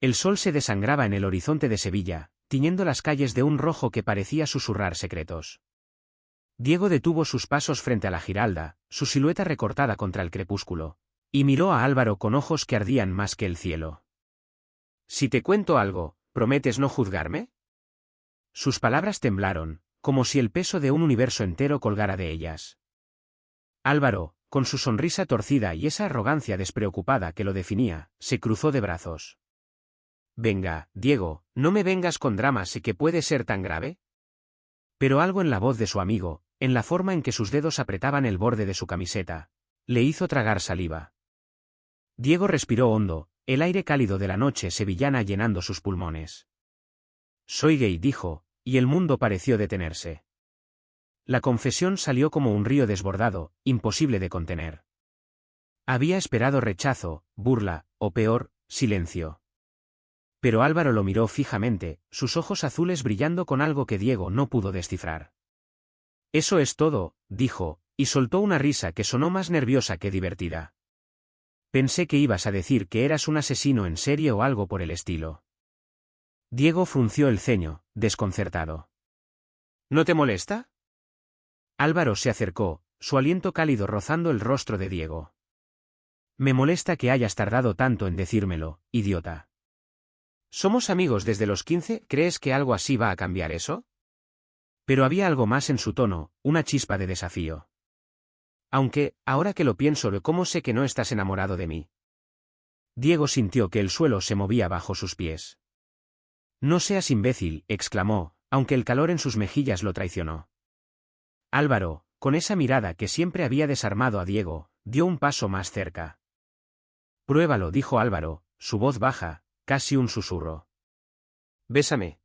El sol se desangraba en el horizonte de Sevilla, tiñendo las calles de un rojo que parecía susurrar secretos. Diego detuvo sus pasos frente a la Giralda, su silueta recortada contra el crepúsculo, y miró a Álvaro con ojos que ardían más que el cielo. «Si te cuento algo, ¿prometes no juzgarme?» Sus palabras temblaron, como si el peso de un universo entero colgara de ellas. Álvaro, con su sonrisa torcida y esa arrogancia despreocupada que lo definía, se cruzó de brazos. «Venga, Diego, no me vengas con dramas y que puede ser tan grave». Pero algo en la voz de su amigo, en la forma en que sus dedos apretaban el borde de su camiseta, le hizo tragar saliva. Diego respiró hondo, el aire cálido de la noche sevillana llenando sus pulmones. «Soy gay», dijo, y el mundo pareció detenerse. La confesión salió como un río desbordado, imposible de contener. Había esperado rechazo, burla, o peor, silencio. Pero Álvaro lo miró fijamente, sus ojos azules brillando con algo que Diego no pudo descifrar. «Eso es todo», dijo, y soltó una risa que sonó más nerviosa que divertida. «Pensé que ibas a decir que eras un asesino en serie o algo por el estilo». Diego frunció el ceño, desconcertado. «¿No te molesta?» Álvaro se acercó, su aliento cálido rozando el rostro de Diego. «Me molesta que hayas tardado tanto en decírmelo, idiota. Somos amigos desde los 15, ¿crees que algo así va a cambiar eso?» Pero había algo más en su tono, una chispa de desafío. «Aunque, ahora que lo pienso, ¿cómo sé que no estás enamorado de mí?» Diego sintió que el suelo se movía bajo sus pies. «No seas imbécil», exclamó, aunque el calor en sus mejillas lo traicionó. Álvaro, con esa mirada que siempre había desarmado a Diego, dio un paso más cerca. «Pruébalo», dijo Álvaro, su voz baja, casi un susurro. «Bésame.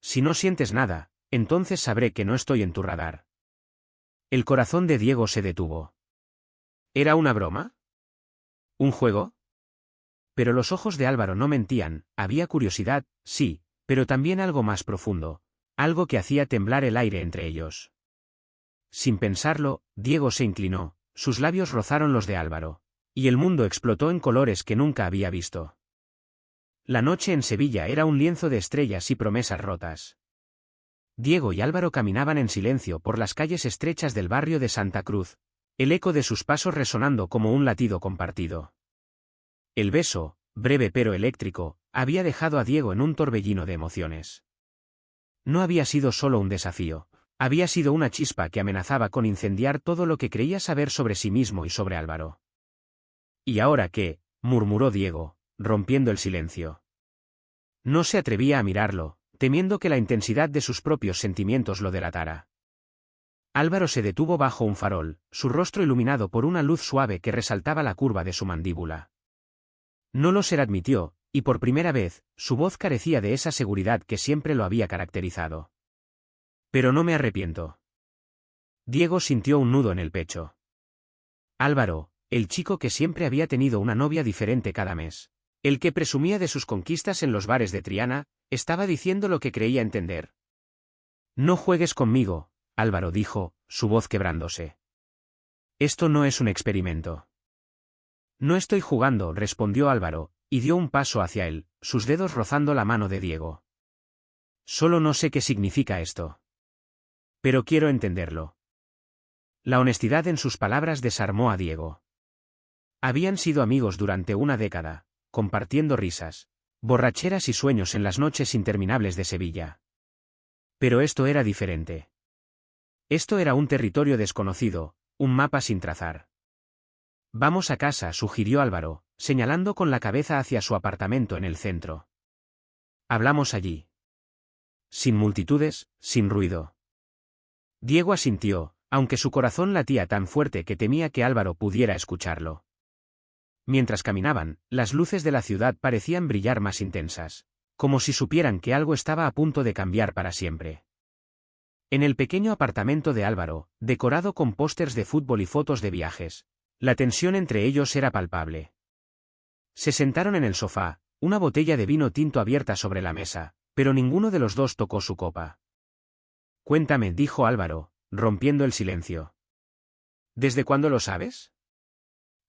Si no sientes nada, entonces sabré que no estoy en tu radar». El corazón de Diego se detuvo. ¿Era una broma? ¿Un juego? Pero los ojos de Álvaro no mentían, había curiosidad, sí, pero también algo más profundo, algo que hacía temblar el aire entre ellos. Sin pensarlo, Diego se inclinó, sus labios rozaron los de Álvaro, y el mundo explotó en colores que nunca había visto. La noche en Sevilla era un lienzo de estrellas y promesas rotas. Diego y Álvaro caminaban en silencio por las calles estrechas del barrio de Santa Cruz, el eco de sus pasos resonando como un latido compartido. El beso, breve pero eléctrico, había dejado a Diego en un torbellino de emociones. No había sido solo un desafío, había sido una chispa que amenazaba con incendiar todo lo que creía saber sobre sí mismo y sobre Álvaro. «¿Y ahora qué?», murmuró Diego, rompiendo el silencio. No se atrevía a mirarlo, temiendo que la intensidad de sus propios sentimientos lo delatara. Álvaro se detuvo bajo un farol, su rostro iluminado por una luz suave que resaltaba la curva de su mandíbula. No lo admitió, y por primera vez, su voz carecía de esa seguridad que siempre lo había caracterizado. «Pero no me arrepiento». Diego sintió un nudo en el pecho. Álvaro, el chico que siempre había tenido una novia diferente cada mes, el que presumía de sus conquistas en los bares de Triana, estaba diciendo lo que creía entender. «No juegues conmigo», Álvaro dijo, su voz quebrándose. «Esto no es un experimento». «No estoy jugando», respondió Álvaro, y dio un paso hacia él, sus dedos rozando la mano de Diego. «Solo no sé qué significa esto. Pero quiero entenderlo». La honestidad en sus palabras desarmó a Diego. Habían sido amigos durante una década, compartiendo risas, borracheras y sueños en las noches interminables de Sevilla. Pero esto era diferente. Esto era un territorio desconocido, un mapa sin trazar. «Vamos a casa», sugirió Álvaro, señalando con la cabeza hacia su apartamento en el centro. «Hablamos allí. Sin multitudes, sin ruido». Diego asintió, aunque su corazón latía tan fuerte que temía que Álvaro pudiera escucharlo. Mientras caminaban, las luces de la ciudad parecían brillar más intensas, como si supieran que algo estaba a punto de cambiar para siempre. En el pequeño apartamento de Álvaro, decorado con pósters de fútbol y fotos de viajes, la tensión entre ellos era palpable. Se sentaron en el sofá, una botella de vino tinto abierta sobre la mesa, pero ninguno de los dos tocó su copa. «Cuéntame», dijo Álvaro, rompiendo el silencio. «¿Desde cuándo lo sabes?»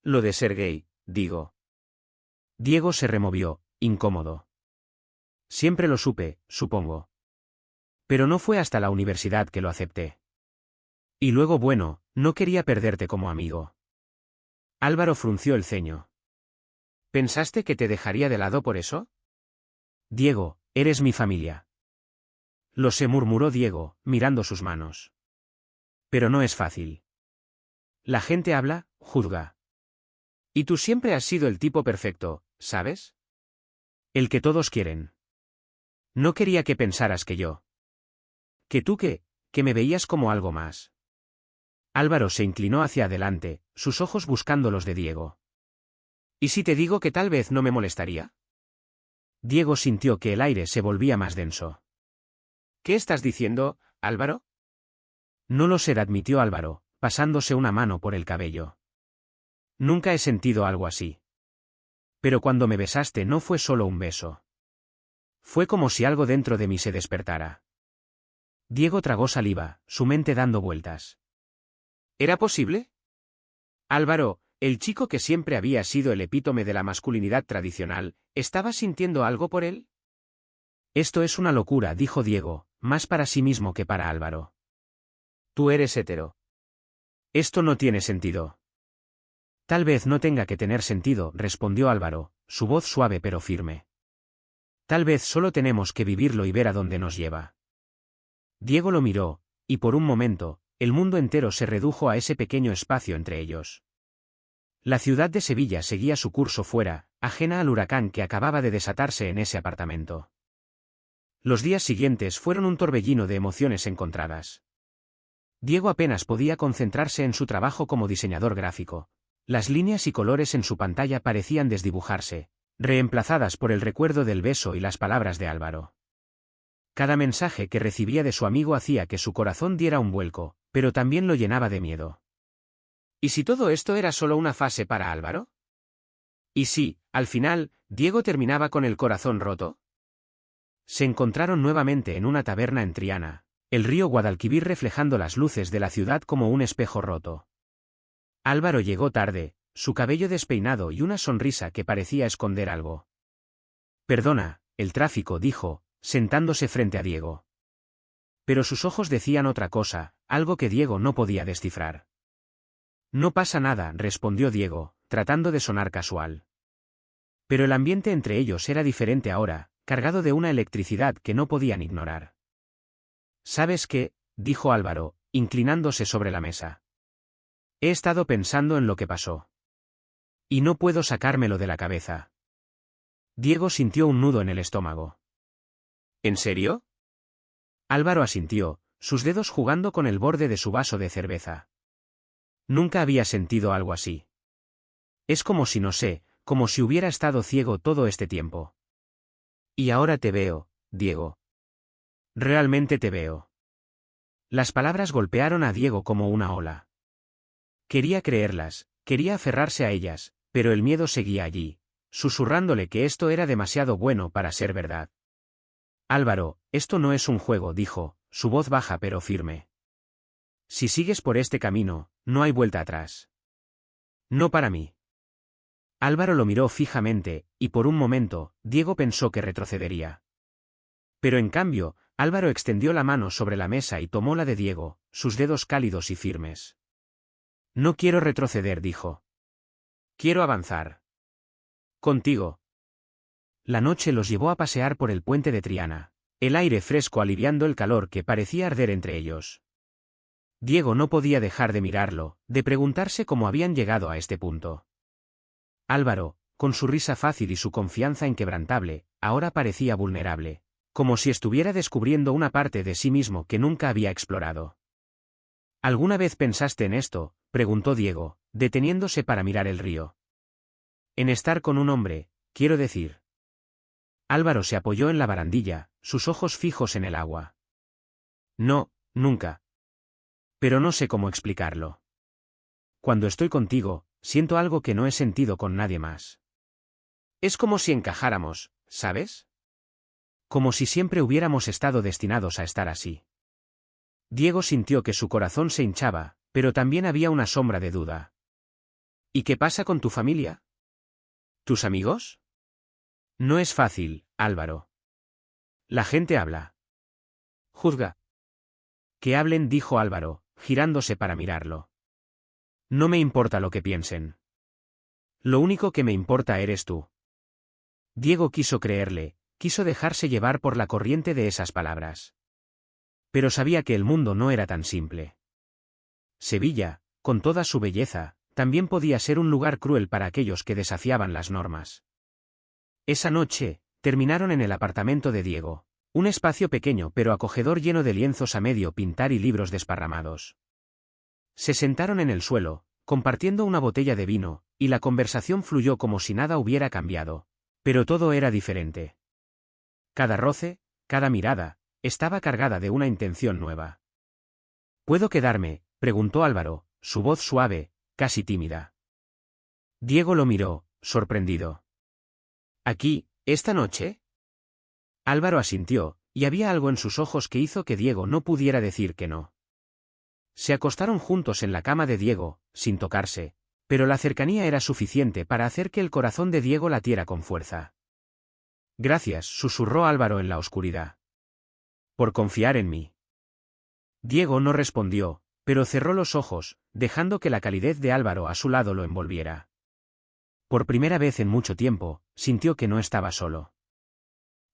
«Lo de ser gay, digo». Diego se removió, incómodo. Siempre lo supe, supongo. Pero no fue hasta la universidad que lo acepté. Y luego, bueno, no quería perderte como amigo. Álvaro frunció el ceño. ¿Pensaste que te dejaría de lado por eso? Diego, eres mi familia. Lo sé, murmuró Diego, mirando sus manos. Pero no es fácil. La gente habla, juzga. Y tú siempre has sido el tipo perfecto, ¿sabes? El que todos quieren. No quería que pensaras que yo. Que tú que me veías como algo más. Álvaro se inclinó hacia adelante, sus ojos buscando los de Diego. ¿Y si te digo que tal vez no me molestaría? Diego sintió que el aire se volvía más denso. ¿Qué estás diciendo, Álvaro? No lo sé, admitió Álvaro, pasándose una mano por el cabello. Nunca he sentido algo así. Pero cuando me besaste no fue solo un beso. Fue como si algo dentro de mí se despertara. Diego tragó saliva, su mente dando vueltas. ¿Era posible? Álvaro, el chico que siempre había sido el epítome de la masculinidad tradicional, ¿estaba sintiendo algo por él? Esto es una locura, dijo Diego, más para sí mismo que para Álvaro. Tú eres hetero. Esto no tiene sentido. Tal vez no tenga que tener sentido, respondió Álvaro, su voz suave pero firme. Tal vez solo tenemos que vivirlo y ver a dónde nos lleva. Diego lo miró, y por un momento, el mundo entero se redujo a ese pequeño espacio entre ellos. La ciudad de Sevilla seguía su curso fuera, ajena al huracán que acababa de desatarse en ese apartamento. Los días siguientes fueron un torbellino de emociones encontradas. Diego apenas podía concentrarse en su trabajo como diseñador gráfico. Las líneas y colores en su pantalla parecían desdibujarse, reemplazadas por el recuerdo del beso y las palabras de Álvaro. Cada mensaje que recibía de su amigo hacía que su corazón diera un vuelco, pero también lo llenaba de miedo. ¿Y si todo esto era solo una fase para Álvaro? ¿Y si, al final, Diego terminaba con el corazón roto? Se encontraron nuevamente en una taberna en Triana, el río Guadalquivir reflejando las luces de la ciudad como un espejo roto. Álvaro llegó tarde, su cabello despeinado y una sonrisa que parecía esconder algo. Perdona, el tráfico, dijo, sentándose frente a Diego. Pero sus ojos decían otra cosa, algo que Diego no podía descifrar. No pasa nada, respondió Diego, tratando de sonar casual. Pero el ambiente entre ellos era diferente ahora, cargado de una electricidad que no podían ignorar. ¿Sabes qué?, dijo Álvaro, inclinándose sobre la mesa. He estado pensando en lo que pasó. Y no puedo sacármelo de la cabeza. Diego sintió un nudo en el estómago. ¿En serio? Álvaro asintió, sus dedos jugando con el borde de su vaso de cerveza. Nunca había sentido algo así. Es como si no sé, como si hubiera estado ciego todo este tiempo. Y ahora te veo, Diego. Realmente te veo. Las palabras golpearon a Diego como una ola. Quería creerlas, quería aferrarse a ellas, pero el miedo seguía allí, susurrándole que esto era demasiado bueno para ser verdad. Álvaro, esto no es un juego, dijo, su voz baja pero firme. Si sigues por este camino, no hay vuelta atrás. No para mí. Álvaro lo miró fijamente, y por un momento, Diego pensó que retrocedería. Pero en cambio, Álvaro extendió la mano sobre la mesa y tomó la de Diego, sus dedos cálidos y firmes. No quiero retroceder, dijo. Quiero avanzar. Contigo. La noche los llevó a pasear por el puente de Triana, el aire fresco aliviando el calor que parecía arder entre ellos. Diego no podía dejar de mirarlo, de preguntarse cómo habían llegado a este punto. Álvaro, con su risa fácil y su confianza inquebrantable, ahora parecía vulnerable, como si estuviera descubriendo una parte de sí mismo que nunca había explorado. ¿Alguna vez pensaste en esto?, preguntó Diego, deteniéndose para mirar el río. En estar con un hombre, quiero decir. Álvaro se apoyó en la barandilla, sus ojos fijos en el agua. No, nunca. Pero no sé cómo explicarlo. Cuando estoy contigo, siento algo que no he sentido con nadie más. Es como si encajáramos, ¿sabes? Como si siempre hubiéramos estado destinados a estar así. Diego sintió que su corazón se hinchaba, pero también había una sombra de duda. ¿Y qué pasa con tu familia? ¿Tus amigos? No es fácil, Álvaro. La gente habla. Juzga. Que hablen, dijo Álvaro, girándose para mirarlo. No me importa lo que piensen. Lo único que me importa eres tú. Diego quiso creerle, quiso dejarse llevar por la corriente de esas palabras. Pero sabía que el mundo no era tan simple. Sevilla, con toda su belleza, también podía ser un lugar cruel para aquellos que desafiaban las normas. Esa noche, terminaron en el apartamento de Diego, un espacio pequeño pero acogedor lleno de lienzos a medio pintar y libros desparramados. Se sentaron en el suelo, compartiendo una botella de vino, y la conversación fluyó como si nada hubiera cambiado. Pero todo era diferente. Cada roce, cada mirada, estaba cargada de una intención nueva. ¿Puedo quedarme?, preguntó Álvaro, su voz suave, casi tímida. Diego lo miró, sorprendido. ¿Aquí, esta noche? Álvaro asintió, y había algo en sus ojos que hizo que Diego no pudiera decir que no. Se acostaron juntos en la cama de Diego, sin tocarse, pero la cercanía era suficiente para hacer que el corazón de Diego latiera con fuerza. Gracias, susurró Álvaro en la oscuridad. Por confiar en mí. Diego no respondió, pero cerró los ojos, dejando que la calidez de Álvaro a su lado lo envolviera. Por primera vez en mucho tiempo, sintió que no estaba solo.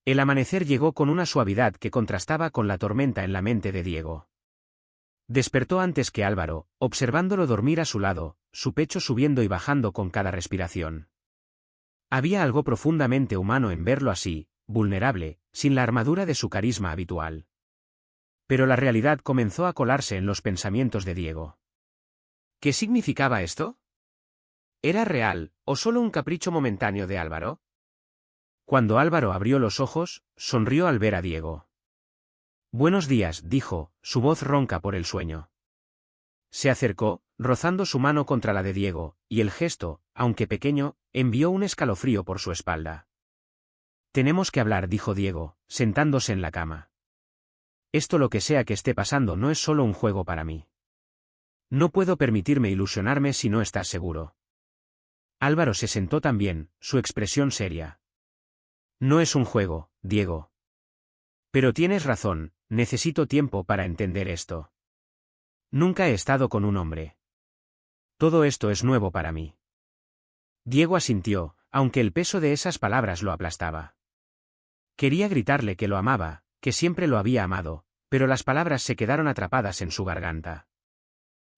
El amanecer llegó con una suavidad que contrastaba con la tormenta en la mente de Diego. Despertó antes que Álvaro, observándolo dormir a su lado, su pecho subiendo y bajando con cada respiración. Había algo profundamente humano en verlo así, vulnerable, sin la armadura de su carisma habitual. Pero la realidad comenzó a colarse en los pensamientos de Diego. ¿Qué significaba esto? ¿Era real, o solo un capricho momentáneo de Álvaro? Cuando Álvaro abrió los ojos, sonrió al ver a Diego. Buenos días, dijo, su voz ronca por el sueño. Se acercó, rozando su mano contra la de Diego, y el gesto, aunque pequeño, envió un escalofrío por su espalda. Tenemos que hablar, dijo Diego, sentándose en la cama. Esto, lo que sea que esté pasando, no es solo un juego para mí. No puedo permitirme ilusionarme si no estás seguro. Álvaro se sentó también, su expresión seria. No es un juego, Diego. Pero tienes razón, necesito tiempo para entender esto. Nunca he estado con un hombre. Todo esto es nuevo para mí. Diego asintió, aunque el peso de esas palabras lo aplastaba. Quería gritarle que lo amaba, que siempre lo había amado, pero las palabras se quedaron atrapadas en su garganta.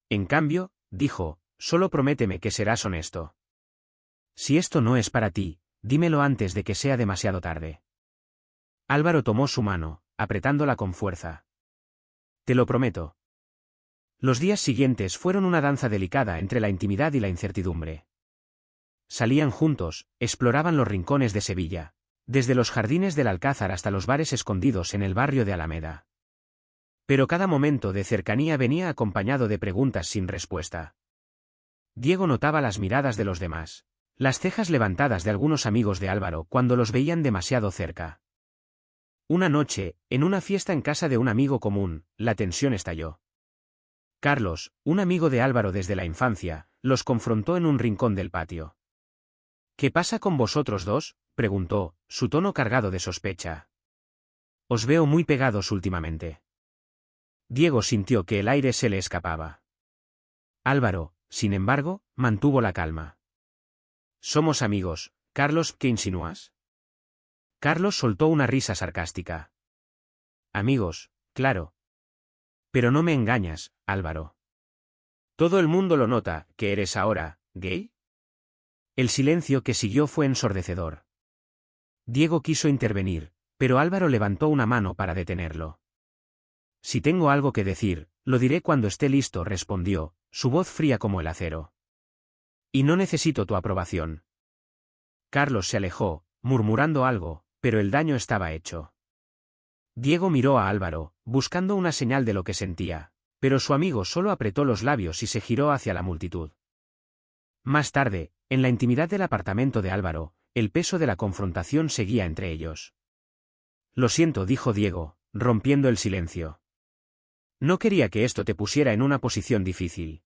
En cambio, dijo, solo prométeme que serás honesto. Si esto no es para ti, dímelo antes de que sea demasiado tarde. Álvaro tomó su mano, apretándola con fuerza. Te lo prometo. Los días siguientes fueron una danza delicada entre la intimidad y la incertidumbre. Salían juntos, exploraban los rincones de Sevilla, desde los jardines del Alcázar hasta los bares escondidos en el barrio de Alameda. Pero cada momento de cercanía venía acompañado de preguntas sin respuesta. Diego notaba las miradas de los demás, las cejas levantadas de algunos amigos de Álvaro cuando los veían demasiado cerca. Una noche, en una fiesta en casa de un amigo común, la tensión estalló. Carlos, un amigo de Álvaro desde la infancia, los confrontó en un rincón del patio. ¿Qué pasa con vosotros dos?, preguntó, su tono cargado de sospecha. Os veo muy pegados últimamente. Diego sintió que el aire se le escapaba. Álvaro, sin embargo, mantuvo la calma. Somos amigos, Carlos, ¿qué insinúas? Carlos soltó una risa sarcástica. Amigos, claro. Pero no me engañas, Álvaro. Todo el mundo lo nota, que eres ahora, ¿gay? El silencio que siguió fue ensordecedor. Diego quiso intervenir, pero Álvaro levantó una mano para detenerlo. Si tengo algo que decir, lo diré cuando esté listo, respondió, su voz fría como el acero. Y no necesito tu aprobación. Carlos se alejó, murmurando algo, pero el daño estaba hecho. Diego miró a Álvaro, buscando una señal de lo que sentía, pero su amigo solo apretó los labios y se giró hacia la multitud. Más tarde, en la intimidad del apartamento de Álvaro, el peso de la confrontación seguía entre ellos. Lo siento, dijo Diego, rompiendo el silencio. No quería que esto te pusiera en una posición difícil.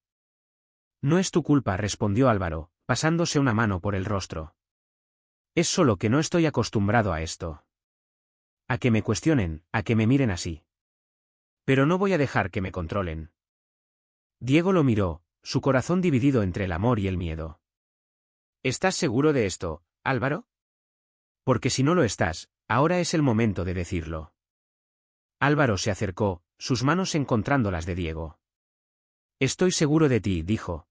No es tu culpa, respondió Álvaro, pasándose una mano por el rostro. Es solo que no estoy acostumbrado a esto. A que me cuestionen, a que me miren así. Pero no voy a dejar que me controlen. Diego lo miró, su corazón dividido entre el amor y el miedo. ¿Estás seguro de esto, Álvaro? Porque si no lo estás, ahora es el momento de decirlo. Álvaro se acercó, sus manos encontrando las de Diego. Estoy seguro de ti, dijo.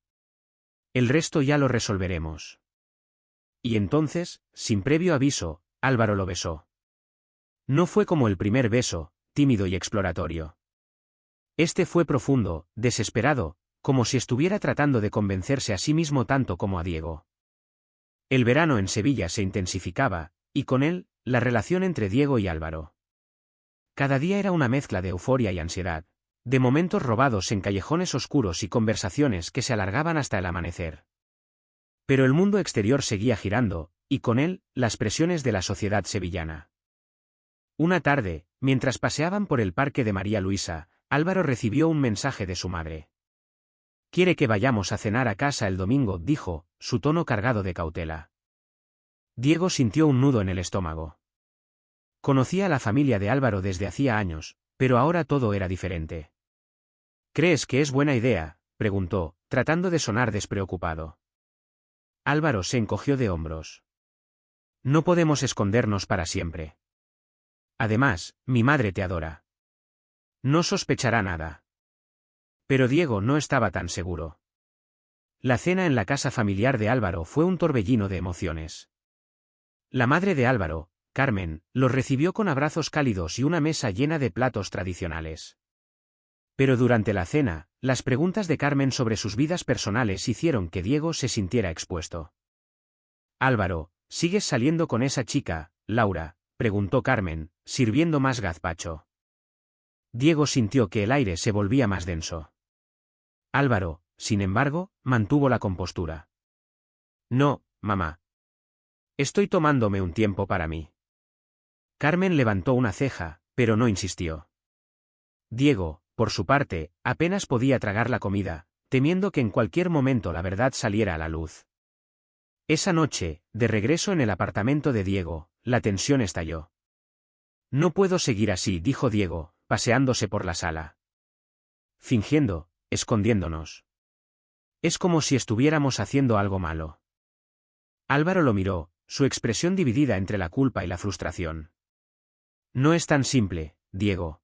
El resto ya lo resolveremos. Y entonces, sin previo aviso, Álvaro lo besó. No fue como el primer beso, tímido y exploratorio. Este fue profundo, desesperado, como si estuviera tratando de convencerse a sí mismo tanto como a Diego. El verano en Sevilla se intensificaba, y con él, la relación entre Diego y Álvaro. Cada día era una mezcla de euforia y ansiedad, de momentos robados en callejones oscuros y conversaciones que se alargaban hasta el amanecer. Pero el mundo exterior seguía girando, y con él, las presiones de la sociedad sevillana. Una tarde, mientras paseaban por el parque de María Luisa, Álvaro recibió un mensaje de su madre. «Quiere que vayamos a cenar a casa el domingo», dijo, su tono cargado de cautela. Diego sintió un nudo en el estómago. Conocía a la familia de Álvaro desde hacía años, pero ahora todo era diferente. «¿Crees que es buena idea?», preguntó, tratando de sonar despreocupado. Álvaro se encogió de hombros. «No podemos escondernos para siempre. Además, mi madre te adora. No sospechará nada». Pero Diego no estaba tan seguro. La cena en la casa familiar de Álvaro fue un torbellino de emociones. La madre de Álvaro, Carmen, los recibió con abrazos cálidos y una mesa llena de platos tradicionales. Pero durante la cena, las preguntas de Carmen sobre sus vidas personales hicieron que Diego se sintiera expuesto. «Álvaro, ¿sigues saliendo con esa chica, Laura?», preguntó Carmen, sirviendo más gazpacho. Diego sintió que el aire se volvía más denso. Álvaro, sin embargo, mantuvo la compostura. «No, mamá. Estoy tomándome un tiempo para mí». Carmen levantó una ceja, pero no insistió. Diego, por su parte, apenas podía tragar la comida, temiendo que en cualquier momento la verdad saliera a la luz. Esa noche, de regreso en el apartamento de Diego, la tensión estalló. «No puedo seguir así», dijo Diego, paseándose por la sala. «Fingiendo, escondiéndonos. Es como si estuviéramos haciendo algo malo». Álvaro lo miró, su expresión dividida entre la culpa y la frustración. «No es tan simple, Diego.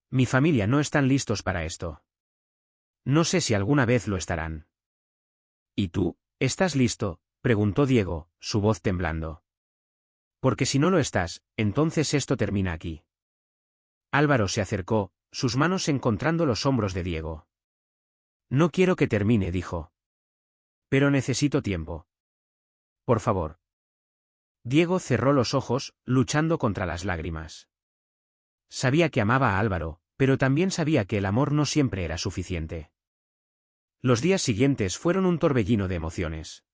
Mi familia no están listos para esto. No sé si alguna vez lo estarán». «¿Y tú, estás listo?», preguntó Diego, su voz temblando. «Porque si no lo estás, entonces esto termina aquí». Álvaro se acercó, sus manos encontrando los hombros de Diego. «No quiero que termine», dijo. «Pero necesito tiempo. Por favor». Diego cerró los ojos, luchando contra las lágrimas. Sabía que amaba a Álvaro, pero también sabía que el amor no siempre era suficiente. Los días siguientes fueron un torbellino de emociones.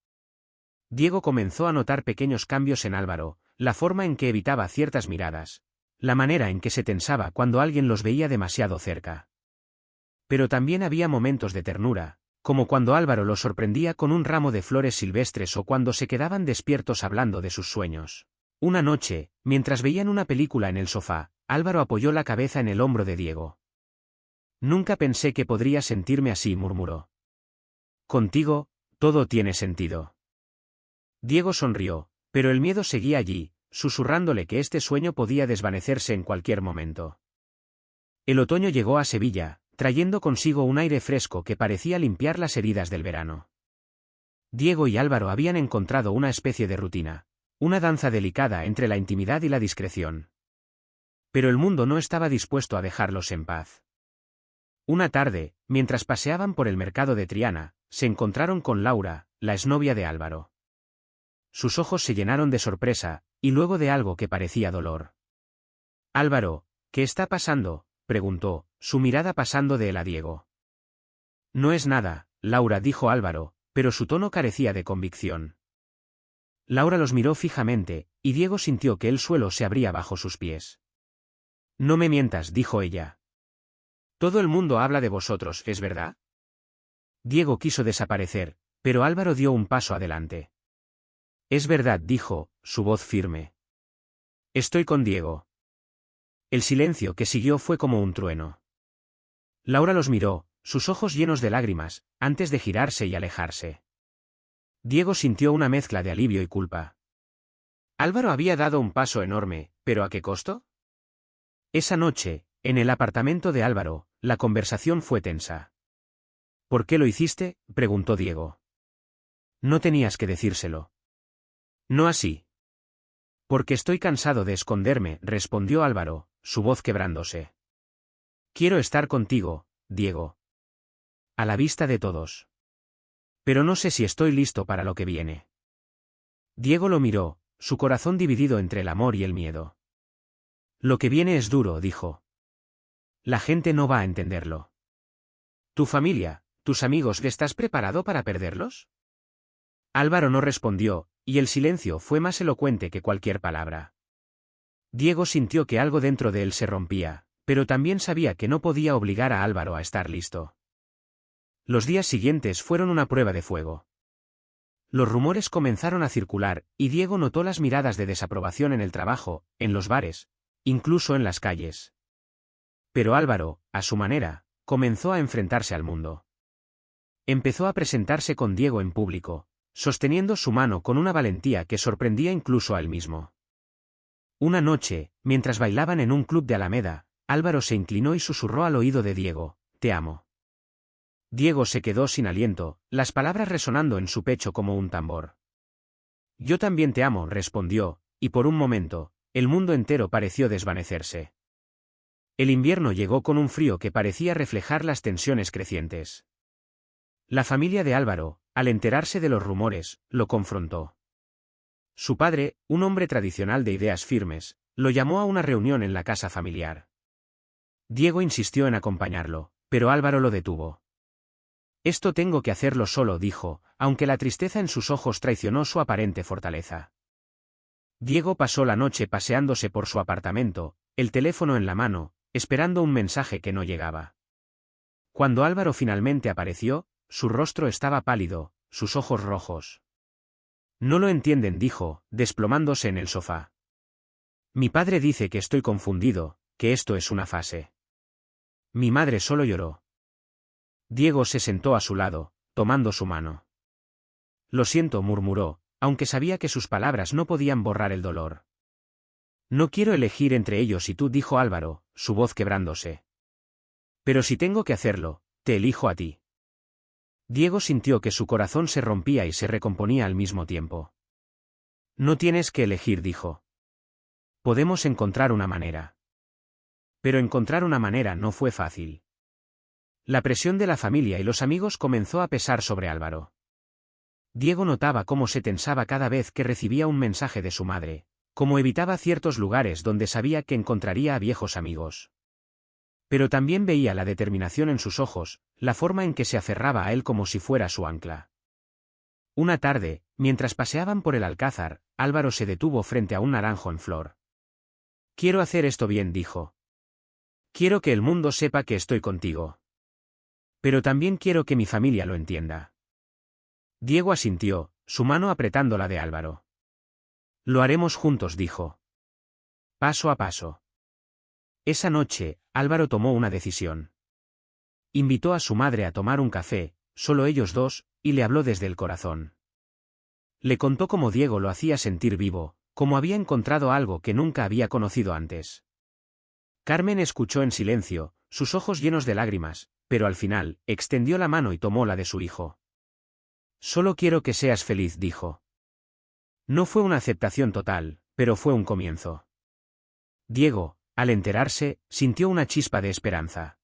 Diego comenzó a notar pequeños cambios en Álvaro, la forma en que evitaba ciertas miradas, la manera en que se tensaba cuando alguien los veía demasiado cerca. Pero también había momentos de ternura, como cuando Álvaro lo sorprendía con un ramo de flores silvestres o cuando se quedaban despiertos hablando de sus sueños. Una noche, mientras veían una película en el sofá, Álvaro apoyó la cabeza en el hombro de Diego. «Nunca pensé que podría sentirme así», murmuró. «Contigo, todo tiene sentido». Diego sonrió, pero el miedo seguía allí, susurrándole que este sueño podía desvanecerse en cualquier momento. El otoño llegó a Sevilla, trayendo consigo un aire fresco que parecía limpiar las heridas del verano. Diego y Álvaro habían encontrado una especie de rutina, una danza delicada entre la intimidad y la discreción. Pero el mundo no estaba dispuesto a dejarlos en paz. Una tarde, mientras paseaban por el mercado de Triana, se encontraron con Laura, la exnovia de Álvaro. Sus ojos se llenaron de sorpresa, y luego de algo que parecía dolor. «Álvaro, ¿qué está pasando?», preguntó, su mirada pasando de él a Diego. «No es nada», Laura, dijo Álvaro, pero su tono carecía de convicción. Laura los miró fijamente, y Diego sintió que el suelo se abría bajo sus pies. «No me mientas», dijo ella. «Todo el mundo habla de vosotros, ¿es verdad?». Diego quiso desaparecer, pero Álvaro dio un paso adelante. Es verdad, dijo, su voz firme. Estoy con Diego. El silencio que siguió fue como un trueno. Laura los miró, sus ojos llenos de lágrimas, antes de girarse y alejarse. Diego sintió una mezcla de alivio y culpa. Álvaro había dado un paso enorme, ¿pero a qué costo? Esa noche, en el apartamento de Álvaro, la conversación fue tensa. ¿Por qué lo hiciste?, preguntó Diego. No tenías que decírselo. No así. Porque estoy cansado de esconderme, respondió Álvaro, su voz quebrándose. Quiero estar contigo, Diego. A la vista de todos. Pero no sé si estoy listo para lo que viene. Diego lo miró, su corazón dividido entre el amor y el miedo. Lo que viene es duro, dijo. La gente no va a entenderlo. ¿Tu familia, tus amigos, estás preparado para perderlos? Álvaro no respondió, y el silencio fue más elocuente que cualquier palabra. Diego sintió que algo dentro de él se rompía, pero también sabía que no podía obligar a Álvaro a estar listo. Los días siguientes fueron una prueba de fuego. Los rumores comenzaron a circular, y Diego notó las miradas de desaprobación en el trabajo, en los bares, incluso en las calles. Pero Álvaro, a su manera, comenzó a enfrentarse al mundo. Empezó a presentarse con Diego en público, sosteniendo su mano con una valentía que sorprendía incluso a él mismo. Una noche, mientras bailaban en un club de Alameda, Álvaro se inclinó y susurró al oído de Diego, «Te amo». Diego se quedó sin aliento, las palabras resonando en su pecho como un tambor. «Yo también te amo», respondió, y por un momento, el mundo entero pareció desvanecerse. El invierno llegó con un frío que parecía reflejar las tensiones crecientes. La familia de Álvaro, al enterarse de los rumores, lo confrontó. Su padre, un hombre tradicional de ideas firmes, lo llamó a una reunión en la casa familiar. Diego insistió en acompañarlo, pero Álvaro lo detuvo. «Esto tengo que hacerlo solo», dijo, aunque la tristeza en sus ojos traicionó su aparente fortaleza. Diego pasó la noche paseándose por su apartamento, el teléfono en la mano, esperando un mensaje que no llegaba. Cuando Álvaro finalmente apareció, su rostro estaba pálido, sus ojos rojos. «No lo entienden», dijo, desplomándose en el sofá. «Mi padre dice que estoy confundido, que esto es una fase». Mi madre solo lloró. Diego se sentó a su lado, tomando su mano. «Lo siento», murmuró, aunque sabía que sus palabras no podían borrar el dolor. «No quiero elegir entre ellos y tú», dijo Álvaro, su voz quebrándose. «Pero si tengo que hacerlo, te elijo a ti». Diego sintió que su corazón se rompía y se recomponía al mismo tiempo. «No tienes que elegir», dijo. «Podemos encontrar una manera». Pero encontrar una manera no fue fácil. La presión de la familia y los amigos comenzó a pesar sobre Álvaro. Diego notaba cómo se tensaba cada vez que recibía un mensaje de su madre, cómo evitaba ciertos lugares donde sabía que encontraría a viejos amigos. Pero también veía la determinación en sus ojos, la forma en que se aferraba a él como si fuera su ancla. Una tarde, mientras paseaban por el Alcázar, Álvaro se detuvo frente a un naranjo en flor. «Quiero hacer esto bien», dijo. «Quiero que el mundo sepa que estoy contigo. Pero también quiero que mi familia lo entienda». Diego asintió, su mano apretando la de Álvaro. «Lo haremos juntos», dijo. «Paso a paso». Esa noche, Álvaro tomó una decisión. Invitó a su madre a tomar un café, solo ellos dos, y le habló desde el corazón. Le contó cómo Diego lo hacía sentir vivo, cómo había encontrado algo que nunca había conocido antes. Carmen escuchó en silencio, sus ojos llenos de lágrimas, pero al final, extendió la mano y tomó la de su hijo. «Solo quiero que seas feliz», dijo. No fue una aceptación total, pero fue un comienzo. Diego, al enterarse, sintió una chispa de esperanza.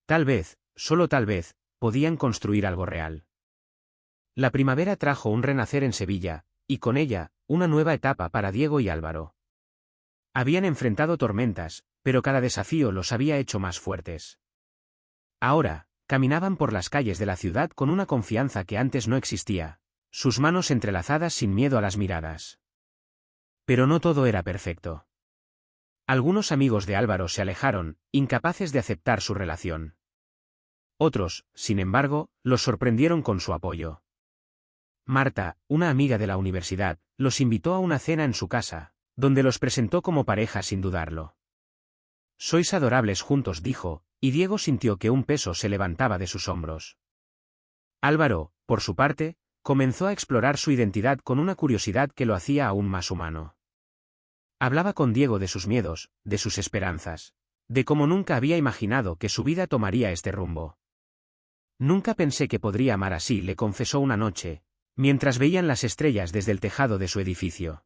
Tal vez, solo tal vez, podían construir algo real. La primavera trajo un renacer en Sevilla, y con ella, una nueva etapa para Diego y Álvaro. Habían enfrentado tormentas, pero cada desafío los había hecho más fuertes. Ahora, caminaban por las calles de la ciudad con una confianza que antes no existía, sus manos entrelazadas sin miedo a las miradas. Pero no todo era perfecto. Algunos amigos de Álvaro se alejaron, incapaces de aceptar su relación. Otros, sin embargo, los sorprendieron con su apoyo. Marta, una amiga de la universidad, los invitó a una cena en su casa, donde los presentó como pareja sin dudarlo. Sois adorables juntos, dijo, y Diego sintió que un peso se levantaba de sus hombros. Álvaro, por su parte, comenzó a explorar su identidad con una curiosidad que lo hacía aún más humano. Hablaba con Diego de sus miedos, de sus esperanzas, de cómo nunca había imaginado que su vida tomaría este rumbo. Nunca pensé que podría amar así, le confesó una noche, mientras veían las estrellas desde el tejado de su edificio.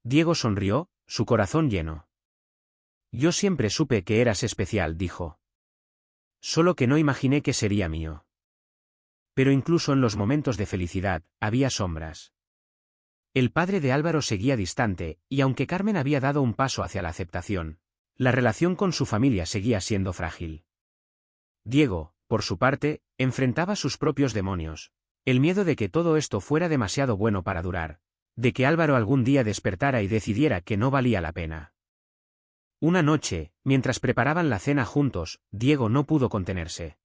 Diego sonrió, su corazón lleno. Yo siempre supe que eras especial, dijo. Solo que no imaginé que sería mío. Pero incluso en los momentos de felicidad, había sombras. El padre de Álvaro seguía distante, y aunque Carmen había dado un paso hacia la aceptación, la relación con su familia seguía siendo frágil. Diego, por su parte, enfrentaba sus propios demonios. El miedo de que todo esto fuera demasiado bueno para durar, de que Álvaro algún día despertara y decidiera que no valía la pena. Una noche, mientras preparaban la cena juntos, Diego no pudo contenerse.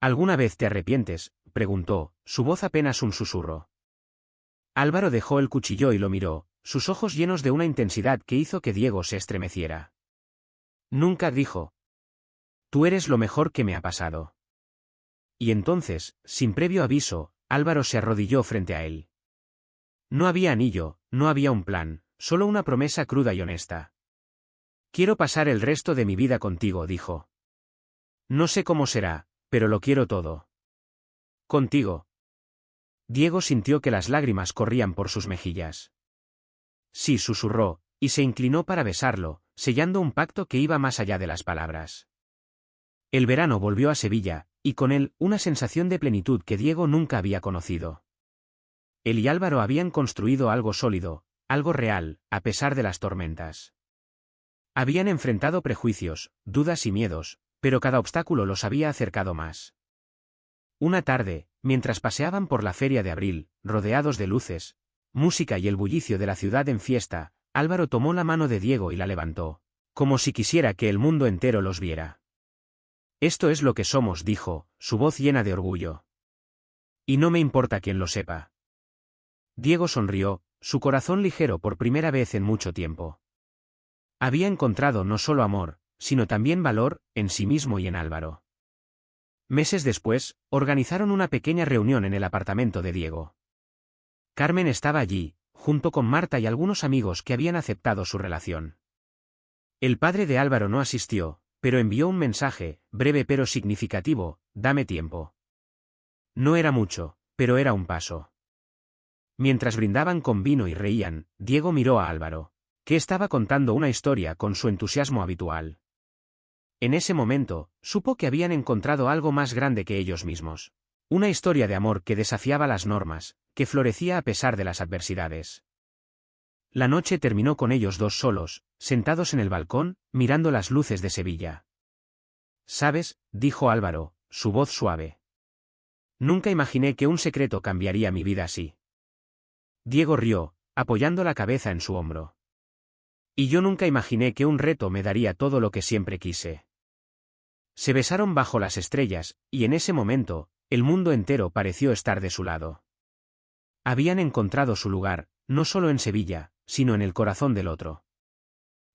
¿Alguna vez te arrepientes?, preguntó, su voz apenas un susurro. Álvaro dejó el cuchillo y lo miró, sus ojos llenos de una intensidad que hizo que Diego se estremeciera. Nunca, dijo. Tú eres lo mejor que me ha pasado. Y entonces, sin previo aviso, Álvaro se arrodilló frente a él. No había anillo, no había un plan, solo una promesa cruda y honesta. Quiero pasar el resto de mi vida contigo, dijo. No sé cómo será, pero lo quiero todo. Contigo. Diego sintió que las lágrimas corrían por sus mejillas. Sí, susurró, y se inclinó para besarlo, sellando un pacto que iba más allá de las palabras. El verano volvió a Sevilla, y con él, una sensación de plenitud que Diego nunca había conocido. Él y Álvaro habían construido algo sólido, algo real, a pesar de las tormentas. Habían enfrentado prejuicios, dudas y miedos, pero cada obstáculo los había acercado más. Una tarde, mientras paseaban por la feria de abril, rodeados de luces, música y el bullicio de la ciudad en fiesta, Álvaro tomó la mano de Diego y la levantó, como si quisiera que el mundo entero los viera. Esto es lo que somos, dijo, su voz llena de orgullo. Y no me importa quién lo sepa. Diego sonrió, su corazón ligero por primera vez en mucho tiempo. Había encontrado no solo amor, sino también valor, en sí mismo y en Álvaro. Meses después, organizaron una pequeña reunión en el apartamento de Diego. Carmen estaba allí, junto con Marta y algunos amigos que habían aceptado su relación. El padre de Álvaro no asistió, pero envió un mensaje, breve pero significativo: dame tiempo. No era mucho, pero era un paso. Mientras brindaban con vino y reían, Diego miró a Álvaro, que estaba contando una historia con su entusiasmo habitual. En ese momento, supo que habían encontrado algo más grande que ellos mismos. Una historia de amor que desafiaba las normas, que florecía a pesar de las adversidades. La noche terminó con ellos dos solos, sentados en el balcón, mirando las luces de Sevilla. ¿Sabes?, dijo Álvaro, su voz suave. Nunca imaginé que un secreto cambiaría mi vida así. Diego rió, apoyando la cabeza en su hombro. Y yo nunca imaginé que un reto me daría todo lo que siempre quise. Se besaron bajo las estrellas, y en ese momento, el mundo entero pareció estar de su lado. Habían encontrado su lugar, no solo en Sevilla, sino en el corazón del otro.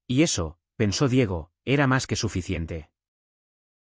Y eso, pensó Diego, era más que suficiente.